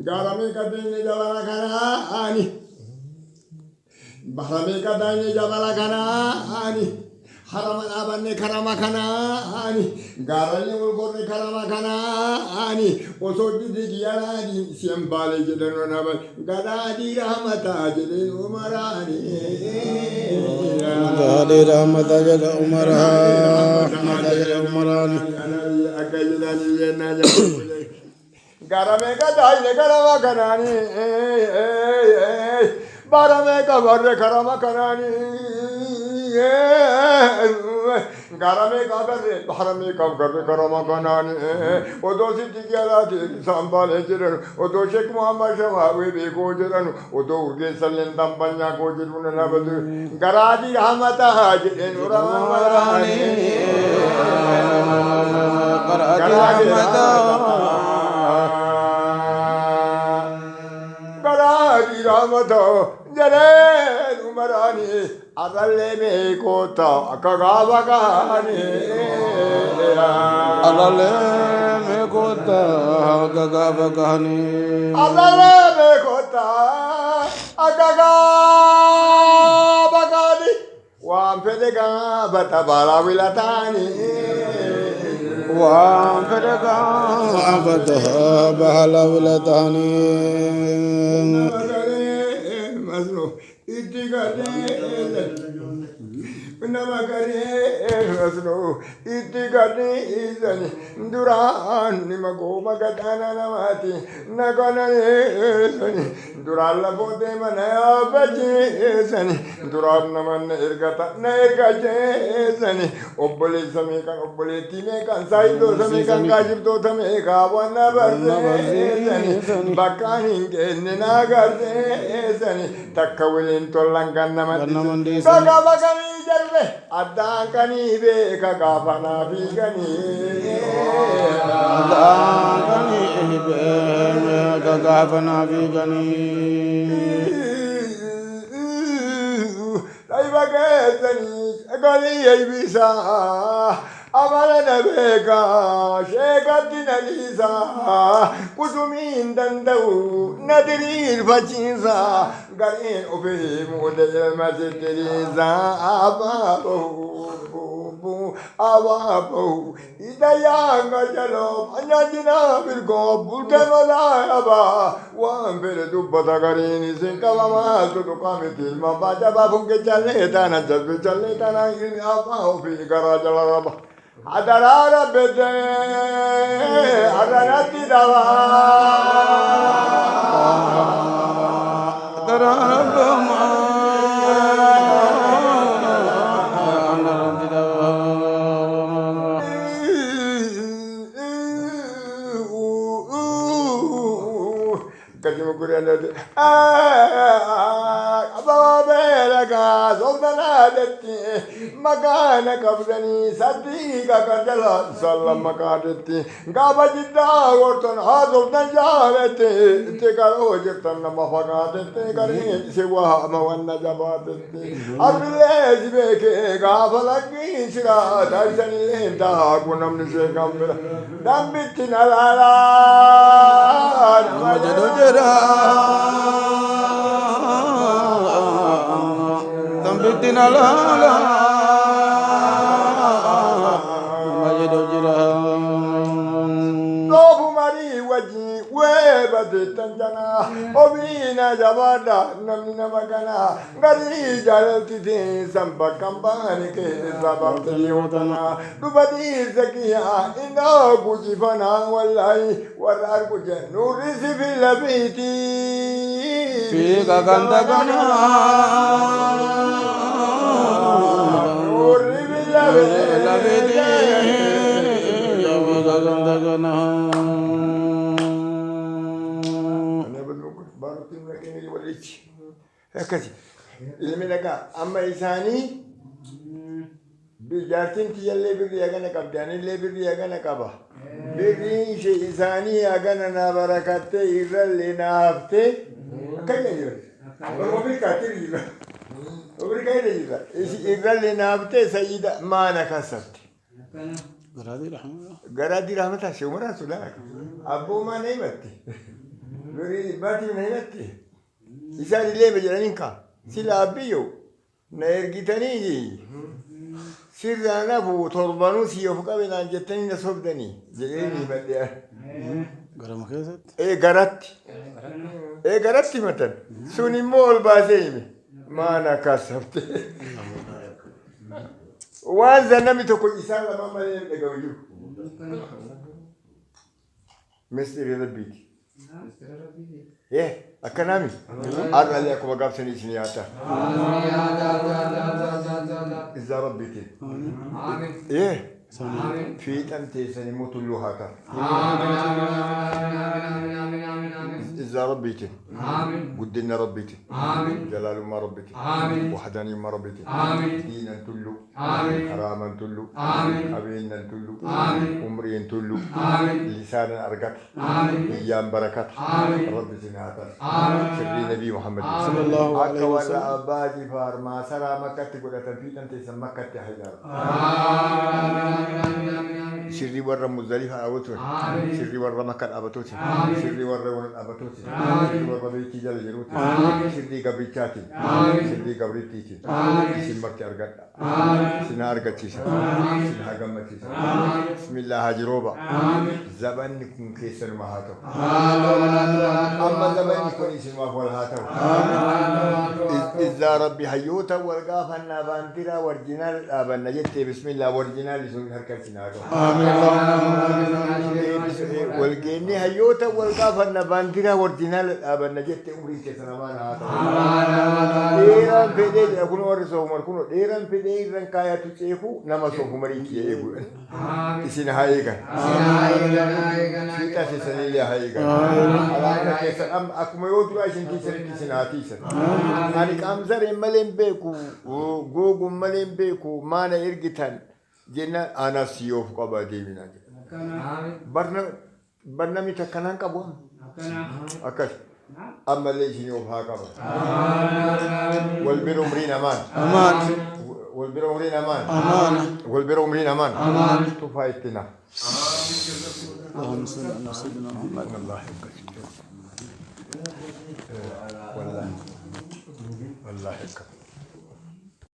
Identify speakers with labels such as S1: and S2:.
S1: Garame kadene jabala kanani, bahrame kadene jabala kanani, haraman abanne karama kanani, garane ulgorne karama kanani, osodi digiyarani, siambale jedano nabal, gadadi rahmata jedin umarani.
S2: Gadadi rahmata jedin umarani.
S1: Akajidani jena jabul. Garame kadane karama kanani, barame kabarre karama kanani. Garame kabarre, barame kabarre karama kanani. Odo siti gyalati sambal ejiran, odo Sheikh Muhammad Shawawi beko jiran, odo urge salen dampanya ko jirun nabadu. Garadi rahmata jin uramani. Garadi rahmata. Garadi rahmata jare umarani aralle me kota akagava kahani
S2: Alale me kota akagava kahani
S1: aralle me kota akagava kahani wampedega batabala wilatani
S2: wampedega batabala wilatani
S1: Masno itigade Namakare Masno itigade izani Duran nimago magatana namati Nagana sani Duralla bote manaya bache sani Duran naman irgata nairgache sani Obbole samekan obbole timekan Saido samekan kajib to tameka Wana barze sani Bakani kenne nagarze sani Takkawilin tollangan namati Kaka bakani jarbe Addankani beka kafana bigani
S2: Addankani beka kafana bigani
S1: Daibagesani Agari Ibisa Amala Nabeka Shekatina Lisa Kusumin Dandau Nadir Pachinsa Garin Ope Model Masetiriza Abapo Abapo Idayanga Jalo Anadina Virgo Butanola Aba One Peredu Batagarin is in Kalama to Kamitil Mabaja Babuke Chaletana Jaletana in Abapi Garajalaba Adarara Bede Adarati Dava Adarabama Ababelaga Zoldanadeti Magana Kabdani Sadika Kajala Salam Makadeti Gabajita Orton Hazoldan Javete Tekaro Jetan Mafagate Kari Siwa Mawana Jabati Abilez Beke Gabalaki Sira Daisani Lenda Gunam Nisekambra Dambitinala Majadojera Tambitinala Majadojera Lobu Mari Waji Weba de Tanjana Obina Javada Namina Magana Gari Jalati Samba Kambani Ke Sabati Yotana Dubadi Zakia Ina Bujifana Walai Warar Buja Nurisi Vilabiti Fika Kandagana Nuri Vilabiti Fika Kandagana Akkasi ilmi nagaa amma isaanii jaartiin tiyyallee birrii hagana qabdi anillee birrii hagana qaba birriin ishee isaanii hagana naa barakattee irrallee naa haftee akkana jira ofii kaatee jira ofii kaatee jira irrallee naa haftee sayyida maana kasabte قرادي رحمتها شو مرة سلاك أبو ما نيمتي باتي نيمتي يسالي ليه بجرانينكا سلا أبيو نيرجيتني سر أنا بو تربانو سيوفكا بين جتني نصبدني جيني بدي
S2: قرام كيست
S1: إيه قرأتي مثلا سوني مول بازيمي ما أنا كسبت وانزل نمي تقول إسان لما ما يلقوا مستر ربيتي إيه أكنامي أرى لي أكو وقف سنياتا إذا ربيتي إيه في تمتي سنموت اللوهاتا إذا ربيتي ودنا ربيتي جلال ما ربيتي وحداني ما ربيتي دينا تلو حراما تلو أبينا تلو عمري تلو لسانا أرقك أيام بركات ربي سنهاتا سري نبي محمد
S2: صلى الله عليه وسلم
S1: أكوان أبادي فارما سرى مكة تقول تنفيت أنت سمكة حجار سري ورا مزدلفة أبوتون سري ورا مكة أبوتون سري ورا ون أبوتون سري ورا بيتي جل جروتي سري قبريتاتي سري قبريتي سمرتي أرقك سنا أرقك سنا هجمتي بسم الله هجروبا زبان نكون كيسر مهاتو أما زبان نكون اسم مفعول هاتو إذا ربي هيوتا والقافنا بانترا ورجينال أبنا جت بسم الله ورجينال لسون هركب سناكو والجيني هيوتا والقافنا بانترا ورجينال أبنا جت أمري كسرمان هاتو ديران بدي أكون ورثه مركونو ديران بدي رنكايا تشيفو نمسو مريكي يبو إسين هايكا شيتا سيسنيلي هايكا أنا كيسن أم أكمل يودرا إسين كيسن كيسن هاتيسن أنا كامزر ملين بيكو غوغو ملين بيكو مانا إرجتان جنا أنا سيوف قبادي منا برنامج تكنان كابون أكش أما ليش يوف هاكابا والبر أمرين أمان والبر أمرين أمان والبر أمرين أمان تفايتنا
S2: اللهم صل على سيدنا محمد
S1: الله يحفظك والله يحفظك